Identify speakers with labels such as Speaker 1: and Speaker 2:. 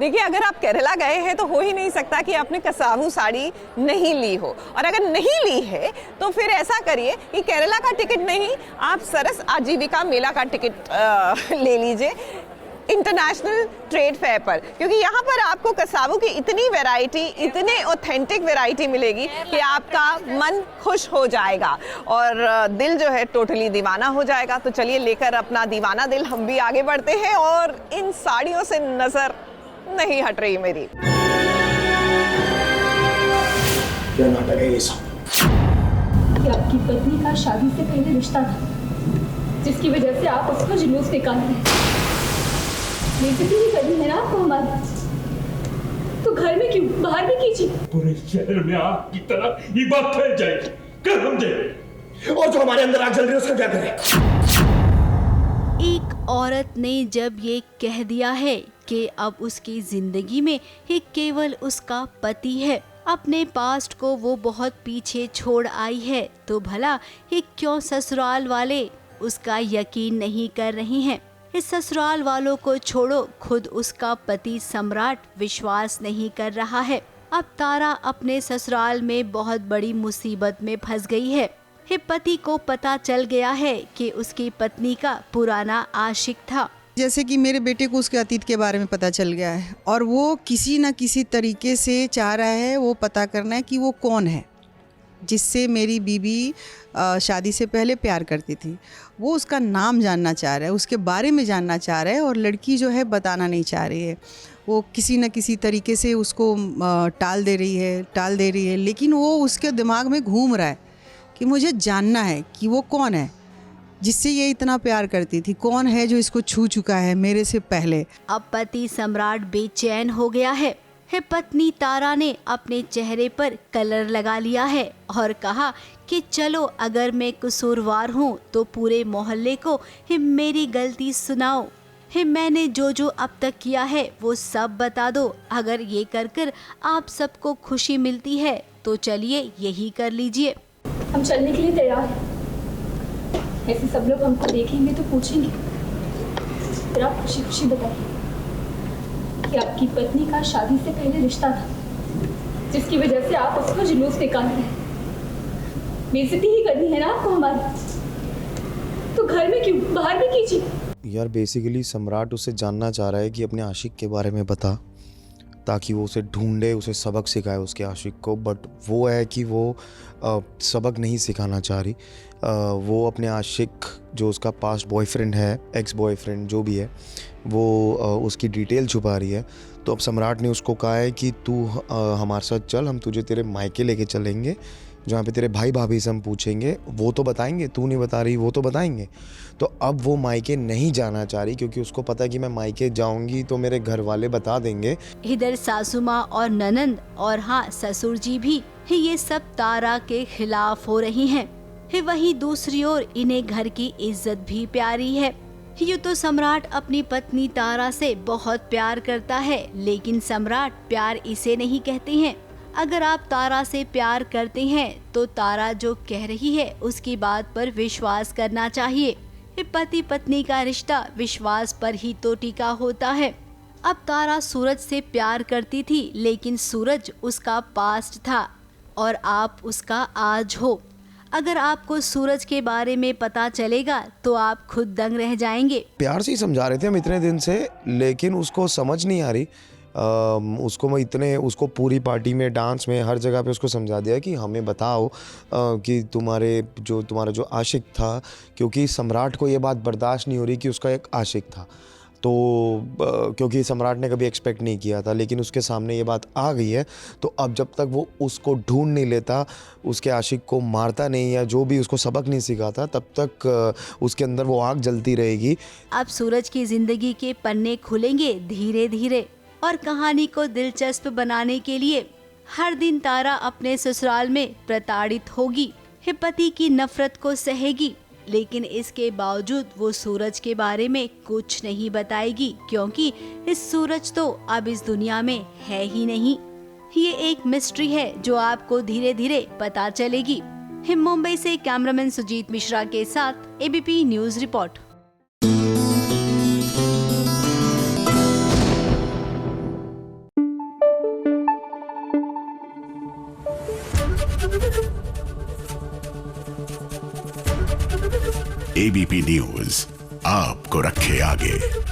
Speaker 1: देखिए, अगर आप केरला गए हैं तो हो ही नहीं सकता कि आपने कसावू साड़ी नहीं ली हो, और अगर नहीं ली है तो फिर ऐसा करिए कि केरला का टिकट नहीं, आप सरस आजीविका मेला का टिकट ले लीजिए इंटरनेशनल ट्रेड फेयर पर, क्योंकि यहाँ पर आपको कसावू की इतनी वैरायटी, इतने ऑथेंटिक वैरायटी मिलेगी कि आपका मन खुश हो जाएगा और दिल जो है टोटली दीवाना हो जाएगा। तो चलिए, लेकर अपना दीवाना दिल हम भी आगे बढ़ते हैं और इन साड़ियों से नजर नहीं हट रही मेरी।
Speaker 2: क्या नाटक है ये सब?
Speaker 3: कि आपकी पत्नी का शादी से पहले रिश्ता था, जिसकी वजह से आप उसको जुलूस निकाल रहे। बेइज्जती ही करनी है ना आपको हमारी, तो घर में क्यों, बाहर भी कीजिए।
Speaker 2: पूरे शहर में आग की तरह ये बात फैल जाएगी, कर हम दे, और जो हमारे अंदर आग जल रही है उसका क्या करें?
Speaker 4: एक औरत ने जब ये कह दिया है कि अब उसकी जिंदगी में ही केवल उसका पति है, अपने पास्ट को वो बहुत पीछे छोड़ आई है, तो भला ये क्यों ससुराल वाले उसका यकीन नहीं कर रहे हैं। इस ससुराल वालों को छोड़ो, खुद उसका पति सम्राट विश्वास नहीं कर रहा है। अब तारा अपने ससुराल में बहुत बड़ी मुसीबत में फंस गई है। पति को पता चल गया है कि उसकी पत्नी का पुराना आशिक था।
Speaker 5: जैसे कि मेरे बेटे को उसके अतीत के बारे में पता चल गया है और वो किसी न किसी तरीके से चाह रहा है, वो पता करना है कि वो कौन है जिससे मेरी बीबी शादी से पहले प्यार करती थी। वो उसका नाम जानना चाह रहा है, उसके बारे में जानना चाह रहा है, और लड़की जो है बताना नहीं चाह रही है। वो किसी न किसी तरीके से उसको टाल दे रही है, लेकिन वो उसके दिमाग में घूम रहा है कि मुझे जानना है कि वो कौन है जिससे ये इतना प्यार करती थी, कौन है जो इसको छू चुका है मेरे से पहले।
Speaker 4: अब पति सम्राट बेचैन हो गया है। पत्नी तारा ने अपने चेहरे पर कलर लगा लिया है और कहा कि चलो, अगर मैं कसूरवार हूँ तो पूरे मोहल्ले को मेरी गलती सुनाओ। मैंने जो जो अब तक किया है वो सब बता दो। अगर ये कर आप सबको खुशी मिलती है तो चलिए यही कर लीजिए।
Speaker 3: हम चलने के लिए तैयार हैं। ऐसे सब लोग हमको देखेंगे तो पूछेंगे, फिर आप खुशी खुशी बताइए कि आपकी पत्नी का शादी से पहले रिश्ता था, जिसकी वजह से आप उसको जुलूस निकाल रहे। बेइज्जती ही करनी है ना आपको हमारी, तो घर में क्यों, बाहर भी कीजिए।
Speaker 6: यार बेसिकली सम्राट उससे जानना चाह रहा है कि अपने आशिक के बारे में बता, ताकि वो उसे ढूंढे, उसे सबक सिखाए उसके आशिक को। बट वो है कि वो सबक नहीं सिखाना चाह रही। वो अपने आशिक, जो उसका पास्ट बॉयफ्रेंड है, एक्स बॉयफ्रेंड जो भी है, वो उसकी डिटेल छुपा रही है। तो अब सम्राट ने उसको कहा है कि तू हमारे साथ चल, हम तुझे तेरे मायके लेके चलेंगे, जहाँ पे तेरे भाई भाभी से हम पूछेंगे, वो तो बताएंगे, तू नहीं बता रही, वो तो बताएंगे। तो अब वो मायके नहीं जाना चाह रही, क्योंकि उसको पता है कि मैं मायके जाऊंगी तो मेरे घर वाले बता देंगे।
Speaker 4: इधर सासू माँ और ननंद और हाँ ससुर जी भी ये सब तारा के खिलाफ हो रही हैं। वहीं दूसरी ओर इन्हें घर की इज्जत भी प्यारी है। यूँ तो सम्राट अपनी पत्नी तारा से बहुत प्यार करता है, लेकिन सम्राट प्यार इसे नहीं कहते हैं। अगर आप तारा से प्यार करते हैं तो तारा जो कह रही है उसकी बात पर विश्वास करना चाहिए। पति पत्नी का रिश्ता विश्वास पर ही तो टिका होता है। अब तारा सूरज से प्यार करती थी, लेकिन सूरज उसका पास्ट था और आप उसका आज हो। अगर आपको सूरज के बारे में पता चलेगा तो आप खुद दंग रह जाएंगे।
Speaker 6: प्यार से ही समझा रहे थे हम इतने दिन से, लेकिन उसको समझ नहीं आ रही। उसको पूरी पार्टी में, डांस में, हर जगह पे उसको समझा दिया कि हमें बताओ कि तुम्हारा जो आशिक था, क्योंकि सम्राट को ये बात बर्दाश्त नहीं हो रही कि उसका एक आशिक था। तो क्योंकि सम्राट ने कभी एक्सपेक्ट नहीं किया था, लेकिन उसके सामने ये बात आ गई है, तो अब जब तक वो उसको ढूंढ नहीं लेता, उसके आशिक को मारता नहीं या जो भी उसको सबक नहीं सिखाता, तब तक उसके अंदर वो आग जलती रहेगी।
Speaker 4: अब सूरज की जिंदगी के पन्ने खुलेंगे धीरे धीरे, और कहानी को दिलचस्प बनाने के लिए हर दिन तारा अपने ससुराल में प्रताड़ित होगी, पति की नफरत को सहेगी, लेकिन इसके बावजूद वो सूरज के बारे में कुछ नहीं बताएगी, क्योंकि इस सूरज तो अब इस दुनिया में है ही नहीं। ये एक मिस्ट्री है जो आपको धीरे धीरे पता चलेगी। मुंबई से कैमरामैन सुजीत मिश्रा के साथ ABP news report.
Speaker 7: ABP news आपको रखे आगे।